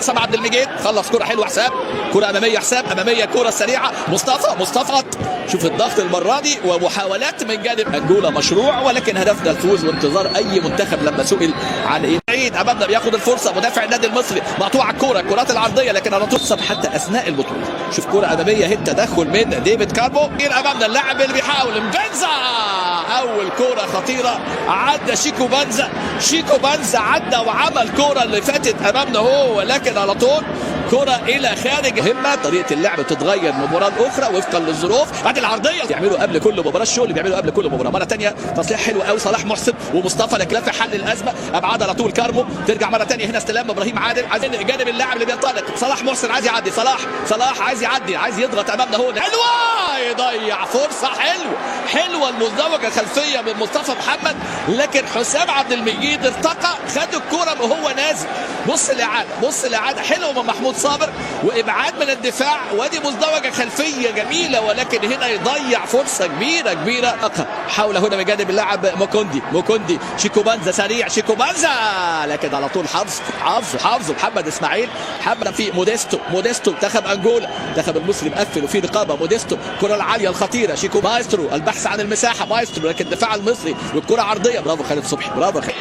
حسام عبد المجيد خلص كرة حلوة حسام، كرة أمامية حسام، أمامية كرة سريعة مصطفى شوف الضغط المرة دي ومحاولات من جانب أنجولا مشروع، ولكن هدفنا الفوز وانتظار أي منتخب لما سئل عن إيه. عيد أمامنا بياخد الفرصة، مدافع النادي المصري مقطوعة الكرات العرضية لكن على تصب حتى أثناء البطولة. شوف كرة أمامية هي تدخل من ديفيد كاربو. أمامنا اللاعب اللي بيحاول بنزا، أول كرة خطيرة عدى شيكو بنزا عدى وعمل كرة اللي فاتت أمامنا هو، ولكن على طول كرة إلى خارج همة. طريقة اللعب بتتغير من مباراة أخرى وفقا للظروف. بعد العرضية بيعملوا قبل كل مباراة، الشغل اللي بيعملوا قبل كل مباراة. مرة ثانية تصليح حلو قوي صلاح محسن ومصطفى، لكن لا في حل الأزمة. أبعاد على طول كاربو، ترجع مرة ثانية هنا استلام إبراهيم عادل، عايزين جانب اللاعب اللي بينطلق صلاح محسن، عايز يعدي صلاح عايز يعدي، عايز يضغط أمامنا هو، حلوة يضيع فرصة حلوة المزدوجة خلفية من مصطفى محمد، لكن حسام عبد المجيد ارتقى خد الكرة وهو نازل. بص الإعادة حلوة من محمود صابر وإبعاد من الدفاع، وادي مزدوجة خلفية جميلة، ولكن هنا يضيع فرصة كبيرة. حاول هنا من جانب اللاعب موكوندي شيكو بنزا سريع، لكن على طول حافظ محمد اسماعيل. في موديستو منتخب انجولا، منتخب المصري مقفل وفي رقابه. موديستو الكره العاليه الخطيره، شيكو مايسترو البحث عن المساحه، لكن الدفاع المصري والكره عرضيه. برافو خالد صبحي،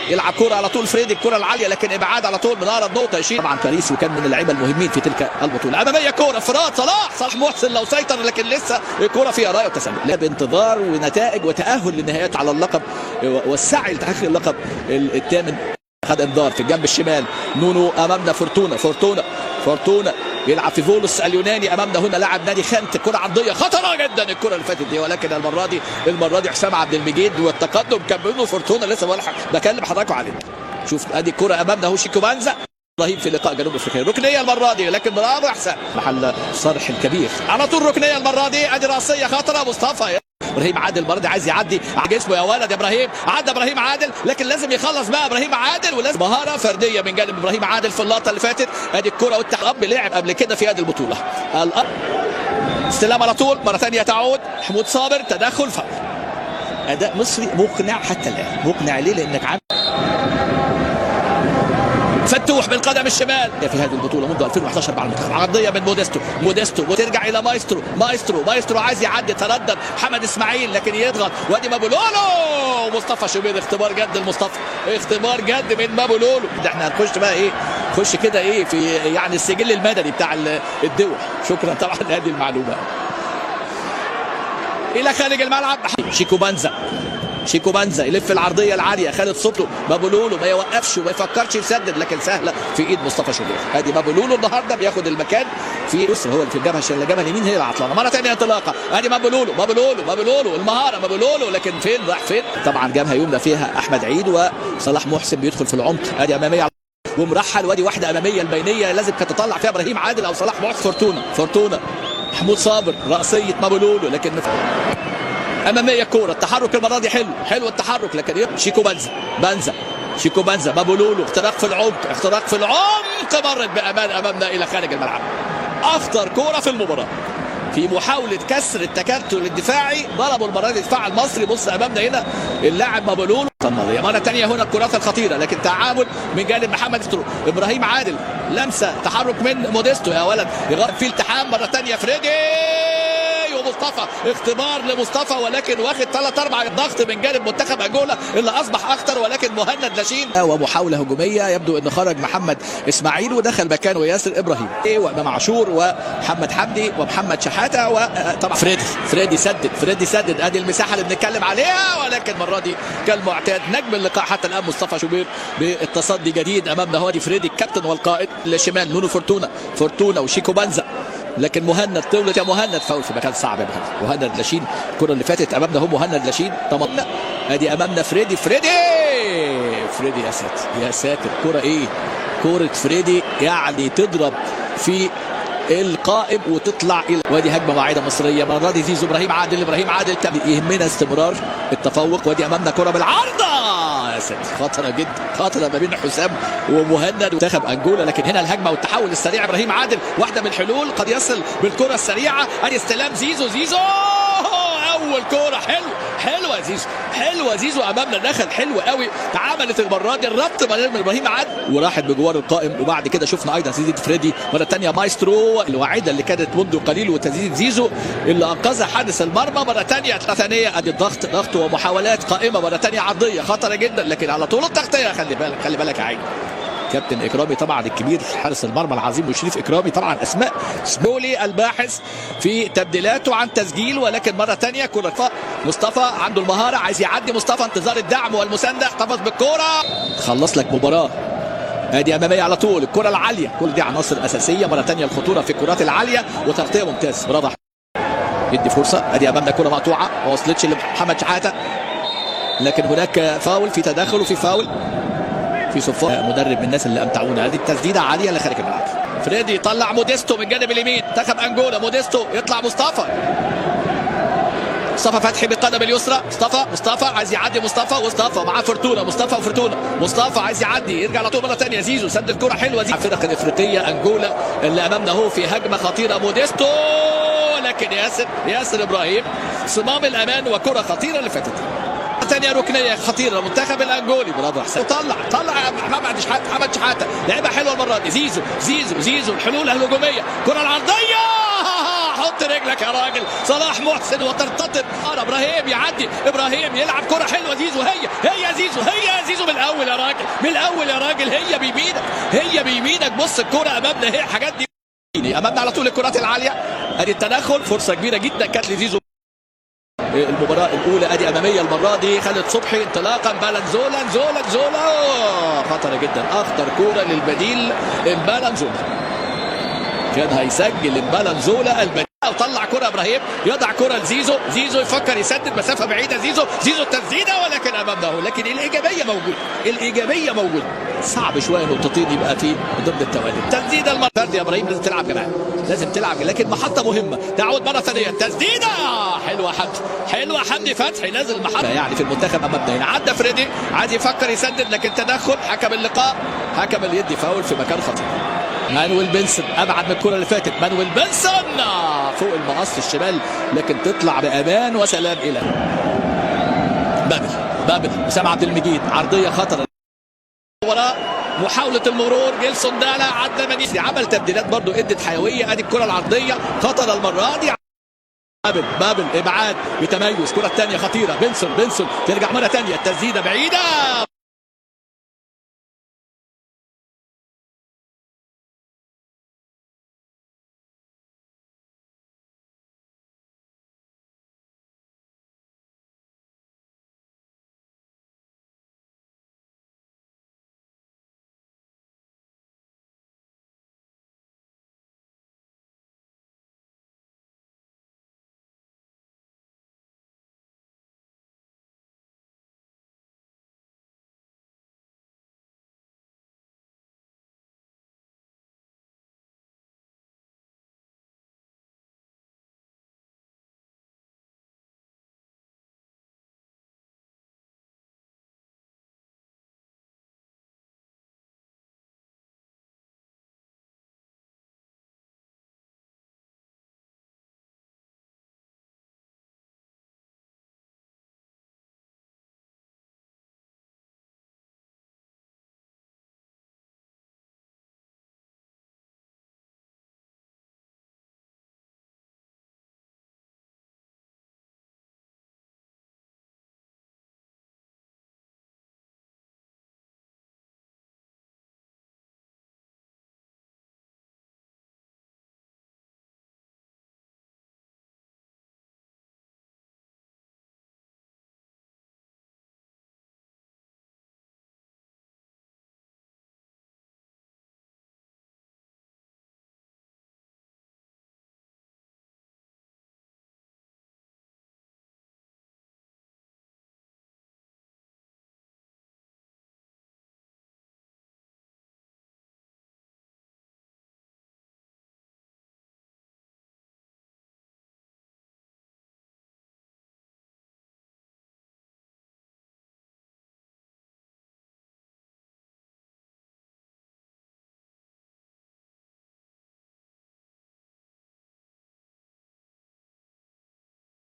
يلعب كره على طول فريدي، الكره العاليه لكن ابعاد على طول من اقرب نقطه يشيل. طبعا باريس وكان من اللعيبه المهمين في تلك البطوله. اماميه كره فراد صلاح محسن لو سيطر، لكن لسه الكره فيها رايه وتسلل. بانتظار ونتائج وتاهل للنهايات على اللقب والسعي لتحقيق اللقب الثامن. خد انذار في الجنب الشمال. نونو امامنا فورتونا يلعب في فولوس اليوناني. امامنا هنا لاعب نادي خانت، كره عرضيه خطره جدا الكره اللي فاتت دي، ولكن المره دي حسام عبد المجيد والتقدم كان منه فورتونا لسه بكلم حضراتكم عليه. شوف ادي الكره امامنا اهو شيكو بنزا رهيب في لقاء جنوب افريقيا. ركنيه المره دي، لكن برافو حسام محل صرح الكبير على طول. ركنيه المره دي، ادي راسيه خطره مصطفى. ابراهيم عادل برضه عايز يعدي على جسمه يا ولد يا ابراهيم، عدى ابراهيم عادل لكن لازم يخلص بقى ابراهيم عادل، ولازم مهاره فرديه من جانب ابراهيم عادل في اللقطه اللي فاتت. ادي الكره والتحرك لعب قبل كده في هذه البطوله. استلام على طول مره ثانيه تعود محمود صابر، تدخل اداء مصري مقنع حتى الان. مقنع ليه؟ لانك عامل فتوح بالقدم الشمال في هذه البطوله منذ 2011 مع المنتخب. عرضيه من موديستو وترجع الى مايسترو عايز يعدي، تردد محمد اسماعيل لكن يضغط، وادي مابولولو مصطفى شوبير. اختبار جد من مابولولو. احنا هنخش بقى خش كده في يعني السجل المدني بتاع الدول. شكرا طبعا لهذه المعلومه. الى خارج الملعب شيكو بنزا يلف العرضيه العاليه، خالد صبحي مابولولو ما يوقفش وما يفكرش يسدد، لكن سهله في ايد مصطفى شوبير. ادي مابولولو النهارده بياخد المكان في يسر، هو اللي في الجبهه الجبهه اليمين هي العطلانه. مره ثانيه انطلاقه، ادي مابولولو المهاره لكن راح فين؟ طبعا جبهه يمنى فيها احمد عيد وصلاح محسن بيدخل في العمق. ادي اماميه ومرحل، وادي واحده اماميه البينيه لازم كانت تطلع فيها ابراهيم عادل او صلاح محسن. فورتونا محمود صابر راسيه مابولولو، لكن اماميه كوره. التحرك المره دي حلو التحرك، لكن شيكو بنزا مابولولو اختراق في العمق مرت بامان امامنا الى خارج الملعب. اخطر كوره في المباراه في محاوله كسر التكتل الدفاعي، ضربوا المره دي الدفاع المصري. بص امامنا هنا اللاعب مابولولو. مره ثانيه هنا الكرات الخطيره، لكن تعامل من جانب محمد ابراهيم عادل، لمسه تحرك من موديستو يا ولد يغطي في التحام. مره ثانيه فريدي ومصطفى، اختبار لمصطفى، ولكن واخد 3-4 ضغط من جانب منتخب انجولا اللي اصبح اخطر، ولكن مهند لاشين ومحاوله هجوميه. يبدو ان خرج محمد اسماعيل ودخل مكانه ياسر ابراهيم وامام عاشور ومحمد حمدي ومحمد شحاته، وطبعا فريدي سدد. ادي المساحه اللي بنتكلم عليها، ولكن المره دي كالمعتاد نجم اللقاء حتى الان مصطفى شوبير بالتصدي جديد. امامنا هو فريدي الكابتن والقائد. الشمال نونو فورتونا وشيكو بنزا، لكن مهند طولت يا مهند، فاول في مكان صعب يا مهند لاشين. الكره اللي فاتت امامنا هو مهند لاشين. طبعا ادي امامنا فريدي يا ساتر كره فريدي يعني تضرب في القائم وتطلع الى وادي هجمه واعده مصريه. المره دي زيزو ابراهيم عادل يهمنا استمرار التفوق. وادي امامنا كره بالعارضه يا ساتر، خطره ما بين حسام ومهند ومنتخب انجولا، لكن هنا الهجمه والتحول السريع. ابراهيم عادل واحده من الحلول، قد يصل بالكره السريعه. ادي استلام زيزو اول كوره حلوه زيزو، حلوه زيزو امامنا، دخل حلو قوي، اتعملت المره دي الربط من ابراهيم عاد وراحت بجوار القائم. وبعد كده شفنا ايضا تسديده فريدي مره ثانيه، مايسترو الواعده اللي كانت منذ قليل، وتسديده زيزو اللي انقذها حارس المرمى مره ثانيه. ادي ضغط ومحاولات قائمه مره ثانيه، عرضيه خطره جدا لكن على طول التغطيه. خلي بالك يا عيني كابتن اكرامي طبعا الكبير، حارس المرمى العظيم وشريف اكرامي طبعا اسماء سمولي الباحث في تبديلاته عن تسجيل. ولكن مره ثانيه كره مصطفى عنده المهاره، عايز يعدي مصطفى، انتظار الدعم والمسانده، احتفظ بالكره، خلص لك مباراه. ادي اماميه على طول، الكره العاليه، كل دي عناصر اساسيه. مره ثانيه الخطوره في الكرات العاليه وتغطيه ممتاز، برافو. يدي فرصه، ادي امامنا كره مقطوعه ما وصلتش لمحمد شحاته، لكن هناك فاول، في تداخل وفي فاول في صفار مدرب من الناس اللي امتعونا. هذه التسديده عاليه لخارج الملعب. فريدي يطلع موديستو من جانب اليمين، منتخب انجولا، موديستو يطلع مصطفى فتحي بالقدم اليسرى، مصطفى عايز يعدي، مصطفى معاه فرتونه، مصطفى عايز يعدي، يرجع على طول مره ثانيه، زيزو سدد كره حلوه. الفرق الافريقيه انجولا اللي امامنا اهو في هجمه خطيره، موديستو، لكن ياسر ابراهيم صمام الامان وكره خطيره اللي فاتت. ثانية ركنية خطيرة منتخب الانجولي، برافو حسين، طلع محمد شحاته، لعبة حلوة المرة دي، زيزو الحلول الهجومية، كرة العرضية، حط رجلك يا راجل، صلاح محسن وترتطم، ابراهيم يعدي، ابراهيم يلعب كرة حلوة، زيزو هي زيزو من الاول يا راجل، هي بيمينك، بص الكرة امامنا، هي الحاجات دي امامنا على طول، الكرات العالية، ادي التدخل، فرصة كبيرة جدا كانت لزيزو. المباراة الأولى أدي أمامية المرة دي، خالد صبحي انطلاقا، بلنزولا خطر جدا، أخطر كورة للبديل بلنزولا، كان هيسجل بلنزولا البديل، وطلع كرة إبراهيم، يضع كرة لزيزو، يفكر يسدد مسافة بعيدة، زيزو التسديدة، ولكن أمامه، لكن الإيجابية موجودة، صعب شوية نقطتين يبقى في ضمن التوالي. تسديدة المرة يا إبراهيم، لازم تلعب لكن محطة مهمة، تعود مرة ثانية، تسديدة حلوة حمدي فتحي نازل محطة يعني في المنتخب امامنا هنا، عدى فريدي عايز يفكر يسدد، لكن تدخل حكم اللقاء، حكم اللي يدي فاول في مكان خطير. مانويل بنسون ابعد من الكرة اللي فاتت، مانويل بنسون فوق المقص الشمال، لكن تطلع بامان وسلام الى بابل اسامه عبد المجيد، عرضية خطرة وراء محاولة المرور، جيلسون دالا عدى منيسي، عمل تبديلات برضو ادت حيوية. ادي الكرة العرضية خطر المرة دي، بابل ابعاد بتميز، كرة الثانية خطيرة، بنسون ترجع مرة ثانية، التسديدة بعيدة،